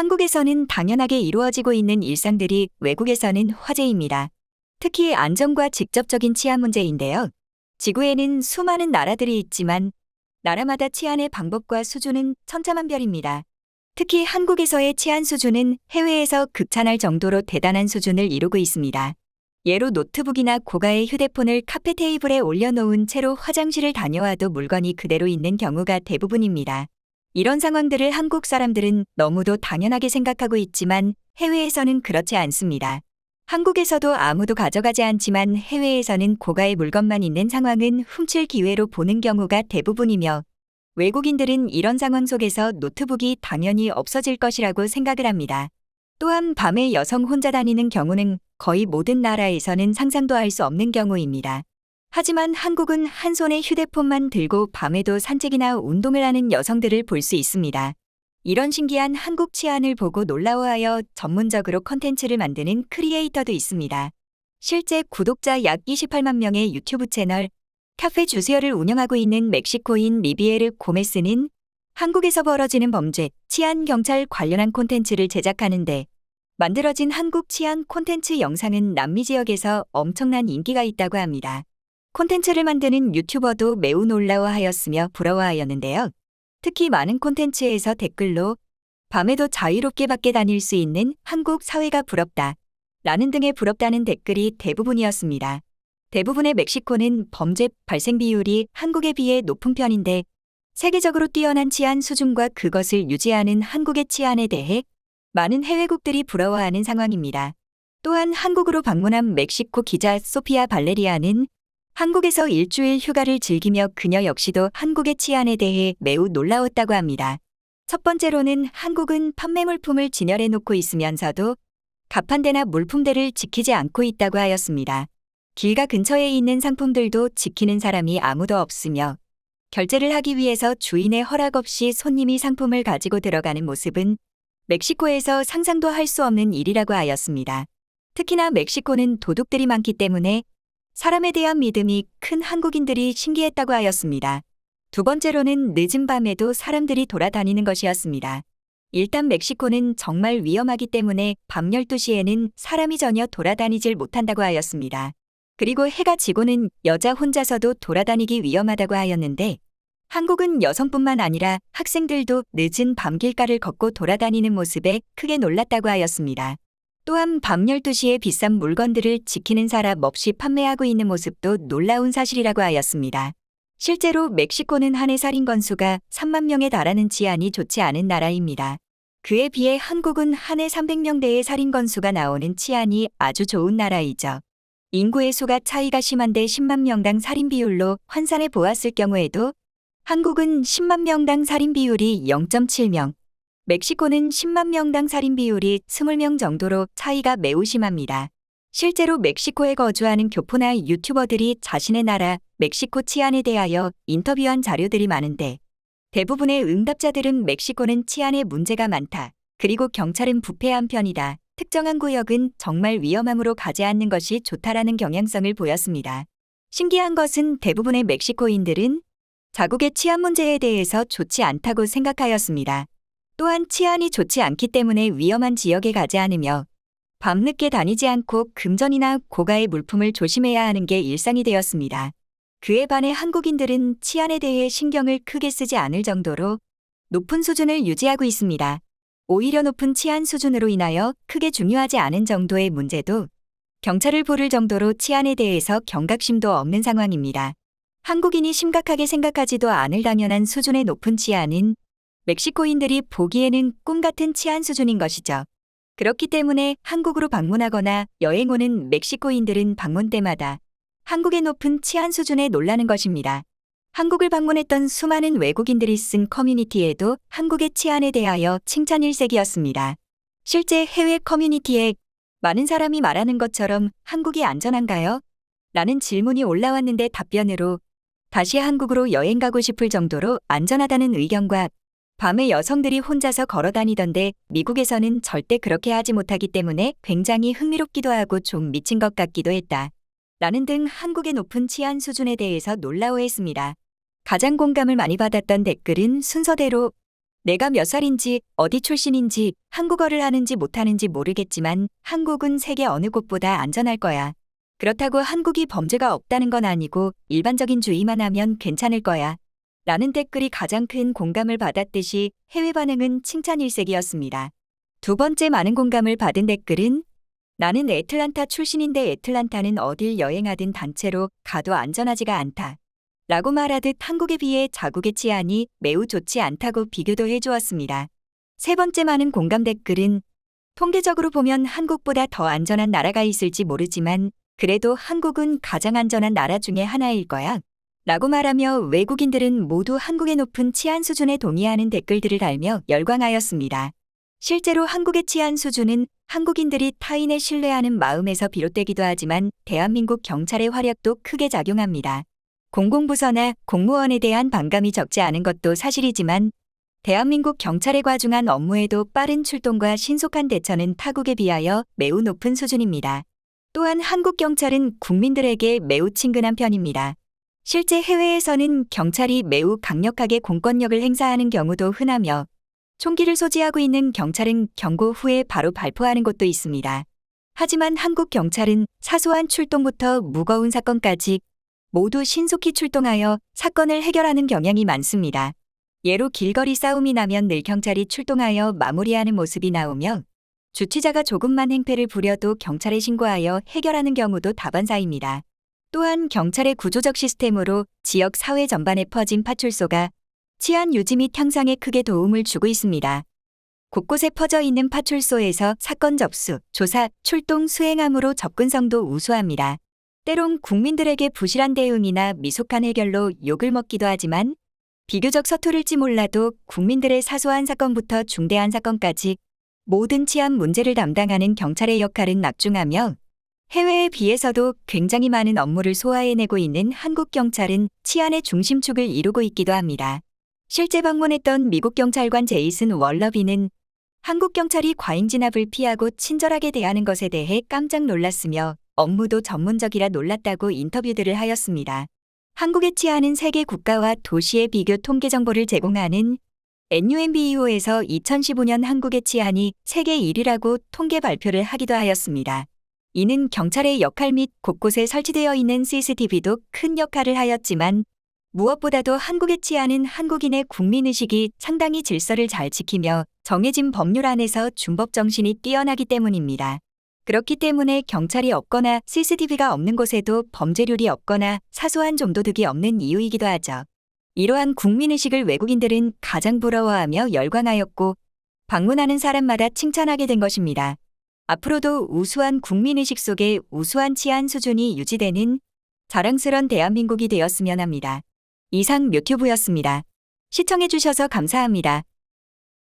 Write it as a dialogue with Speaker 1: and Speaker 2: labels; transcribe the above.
Speaker 1: 한국에서는 당연하게 이루어지고 있는 일상들이 외국에서는 화제입니다. 특히 안전과 직접적인 치안 문제인데요. 지구에는 수많은 나라들이 있지만 나라마다 치안의 방법과 수준은 천차만별입니다. 특히 한국에서의 치안 수준은 해외에서 극찬할 정도로 대단한 수준을 이루고 있습니다. 예로 노트북이나 고가의 휴대폰을 카페 테이블에 올려놓은 채로 화장실을 다녀와도 물건이 그대로 있는 경우가 대부분입니다. 이런 상황들을 한국 사람들은 너무도 당연하게 생각하고 있지만 해외에서는 그렇지 않습니다. 한국에서도 아무도 가져가지 않지만 해외에서는 고가의 물건만 있는 상황은 훔칠 기회로 보는 경우가 대부분이며 외국인들은 이런 상황 속에서 노트북이 당연히 없어질 것이라고 생각을 합니다. 또한 밤에 여성 혼자 다니는 경우는 거의 모든 나라에서는 상상도 할 수 없는 경우입니다. 하지만 한국은 한 손에 휴대폰만 들고 밤에도 산책이나 운동을 하는 여성들을 볼 수 있습니다. 이런 신기한 한국 치안을 보고 놀라워하여 전문적으로 콘텐츠를 만드는 크리에이터도 있습니다. 실제 구독자 약 28만 명의 유튜브 채널 카페 주스어를 운영하고 있는 멕시코인 리비에르 고메스는 한국에서 벌어지는 범죄, 치안 경찰 관련한 콘텐츠를 제작하는데 만들어진 한국 치안 콘텐츠 영상은 남미 지역에서 엄청난 인기가 있다고 합니다. 콘텐츠를 만드는 유튜버도 매우 놀라워하였으며 부러워하였는데요. 특히 많은 콘텐츠에서 댓글로 밤에도 자유롭게 밖에 다닐 수 있는 한국 사회가 부럽다 라는 등의 부럽다는 댓글이 대부분이었습니다. 대부분의 멕시코는 범죄 발생 비율이 한국에 비해 높은 편인데 세계적으로 뛰어난 치안 수준과 그것을 유지하는 한국의 치안에 대해 많은 해외국들이 부러워하는 상황입니다. 또한 한국으로 방문한 멕시코 기자 소피아 발레리아는 한국에서 일주일 휴가를 즐기며 그녀 역시도 한국의 치안에 대해 매우 놀라웠다고 합니다. 첫 번째로는 한국은 판매 물품을 진열해 놓고 있으면서도 가판대나 물품대를 지키지 않고 있다고 하였습니다. 길가 근처에 있는 상품들도 지키는 사람이 아무도 없으며 결제를 하기 위해서 주인의 허락 없이 손님이 상품을 가지고 들어가는 모습은 멕시코에서 상상도 할 수 없는 일이라고 하였습니다. 특히나 멕시코는 도둑들이 많기 때문에 사람에 대한 믿음이 큰 한국인들이 신기했다고 하였습니다. 두 번째로는 늦은 밤에도 사람들이 돌아다니는 것이었습니다. 일단 멕시코는 정말 위험하기 때문에 밤 12시에는 사람이 전혀 돌아다니질 못한다고 하였습니다. 그리고 해가 지고는 여자 혼자서도 돌아다니기 위험하다고 하였는데 한국은 여성뿐만 아니라 학생들도 늦은 밤 길가를 걷고 돌아다니는 모습에 크게 놀랐다고 하였습니다. 또한 밤 12시에 비싼 물건들을 지키는 사람 없이 판매하고 있는 모습도 놀라운 사실이라고 하였습니다. 실제로 멕시코는 한 해 살인 건수가 3만 명에 달하는 치안이 좋지 않은 나라입니다. 그에 비해 한국은 한 해 300명대의 살인 건수가 나오는 치안이 아주 좋은 나라이죠. 인구의 수가 차이가 심한데 10만 명당 살인 비율로 환산해 보았을 경우에도 한국은 10만 명당 살인 비율이 0.7명, 멕시코는 10만 명당 살인 비율이 20명 정도로 차이가 매우 심합니다. 실제로 멕시코에 거주하는 교포나 유튜버들이 자신의 나라 멕시코 치안에 대하여 인터뷰한 자료들이 많은데 대부분의 응답자들은 멕시코는 치안에 문제가 많다. 그리고 경찰은 부패한 편이다. 특정한 구역은 정말 위험함으로 가지 않는 것이 좋다라는 경향성을 보였습니다. 신기한 것은 대부분의 멕시코인들은 자국의 치안 문제에 대해서 좋지 않다고 생각하였습니다. 또한 치안이 좋지 않기 때문에 위험한 지역에 가지 않으며 밤늦게 다니지 않고 금전이나 고가의 물품을 조심해야 하는 게 일상이 되었습니다. 그에 반해 한국인들은 치안에 대해 신경을 크게 쓰지 않을 정도로 높은 수준을 유지하고 있습니다. 오히려 높은 치안 수준으로 인하여 크게 중요하지 않은 정도의 문제도 경찰을 부를 정도로 치안에 대해서 경각심도 없는 상황입니다. 한국인이 심각하게 생각하지도 않을 당연한 수준의 높은 치안은 멕시코인들이 보기에는 꿈 같은 치안 수준인 것이죠. 그렇기 때문에 한국으로 방문하거나 여행 오는 멕시코인들은 방문 때마다 한국의 높은 치안 수준에 놀라는 것입니다. 한국을 방문했던 수많은 외국인들이 쓴 커뮤니티에도 한국의 치안에 대하여 칭찬일색이었습니다. 실제 해외 커뮤니티에 많은 사람이 말하는 것처럼 한국이 안전한가요? 라는 질문이 올라왔는데 답변으로 다시 한국으로 여행 가고 싶을 정도로 안전하다는 의견과 밤에 여성들이 혼자서 걸어 다니던데 미국에서는 절대 그렇게 하지 못하기 때문에 굉장히 흥미롭기도 하고 좀 미친 것 같기도 했다. 라는 등 한국의 높은 치안 수준에 대해서 놀라워했습니다. 가장 공감을 많이 받았던 댓글은 순서대로 내가 몇 살인지, 어디 출신인지, 한국어를 하는지 못하는지 모르겠지만 한국은 세계 어느 곳보다 안전할 거야. 그렇다고 한국이 범죄가 없다는 건 아니고 일반적인 주의만 하면 괜찮을 거야. 라는 댓글이 가장 큰 공감을 받았듯이 해외 반응은 칭찬 일색이었습니다. 두 번째 많은 공감을 받은 댓글은 나는 애틀란타 출신인데 애틀란타는 어딜 여행하든 단체로 가도 안전하지가 않다. 라고 말하듯 한국에 비해 자국의 치안이 매우 좋지 않다고 비교도 해주었습니다. 세 번째 많은 공감 댓글은 통계적으로 보면 한국보다 더 안전한 나라가 있을지 모르지만 그래도 한국은 가장 안전한 나라 중에 하나일 거야. 라고 말하며 외국인들은 모두 한국의 높은 치안 수준에 동의하는 댓글들을 달며 열광하였습니다. 실제로 한국의 치안 수준은 한국인들이 타인을 신뢰하는 마음에서 비롯되기도 하지만 대한민국 경찰의 활약도 크게 작용합니다. 공공부서나 공무원에 대한 반감이 적지 않은 것도 사실이지만 대한민국 경찰의 과중한 업무에도 빠른 출동과 신속한 대처는 타국에 비하여 매우 높은 수준입니다. 또한 한국 경찰은 국민들에게 매우 친근한 편입니다. 실제 해외에서는 경찰이 매우 강력하게 공권력을 행사하는 경우도 흔하며 총기를 소지하고 있는 경찰은 경고 후에 바로 발포하는 곳도 있습니다. 하지만 한국 경찰은 사소한 출동부터 무거운 사건까지 모두 신속히 출동하여 사건을 해결하는 경향이 많습니다. 예로 길거리 싸움이 나면 늘 경찰이 출동하여 마무리하는 모습이 나오며 주치자가 조금만 행패를 부려도 경찰에 신고하여 해결하는 경우도 다반사입니다. 또한 경찰의 구조적 시스템으로 지역 사회 전반에 퍼진 파출소가 치안 유지 및 향상에 크게 도움을 주고 있습니다. 곳곳에 퍼져 있는 파출소에서 사건 접수, 조사, 출동 수행함으로 접근성도 우수합니다. 때론 국민들에게 부실한 대응이나 미숙한 해결로 욕을 먹기도 하지만 비교적 서투를지 몰라도 국민들의 사소한 사건부터 중대한 사건까지 모든 치안 문제를 담당하는 경찰의 역할은 막중하며 해외에 비해서도 굉장히 많은 업무를 소화해내고 있는 한국 경찰은 치안의 중심축을 이루고 있기도 합니다. 실제 방문했던 미국 경찰관 제이슨 월러비는 한국 경찰이 과잉 진압을 피하고 친절하게 대하는 것에 대해 깜짝 놀랐으며 업무도 전문적이라 놀랐다고 인터뷰들을 하였습니다. 한국의 치안은 세계 국가와 도시의 비교 통계 정보를 제공하는 NUMBEO에서 2015년 한국의 치안이 세계 1위라고 통계 발표를 하기도 하였습니다. 이는 경찰의 역할 및 곳곳에 설치되어 있는 CCTV도 큰 역할을 하였지만 무엇보다도 한국의 치안은 한국인의 국민의식이 상당히 질서를 잘 지키며 정해진 법률 안에서 준법 정신이 뛰어나기 때문입니다. 그렇기 때문에 경찰이 없거나 CCTV가 없는 곳에도 범죄률이 없거나 사소한 좀도둑이 없는 이유이기도 하죠. 이러한 국민의식을 외국인들은 가장 부러워하며 열광하였고 방문하는 사람마다 칭찬하게 된 것입니다. 앞으로도 우수한 국민의식 속에 우수한 치안 수준이 유지되는 자랑스런 대한민국이 되었으면 합니다. 이상 묘튜브였습니다. 시청해주셔서 감사합니다.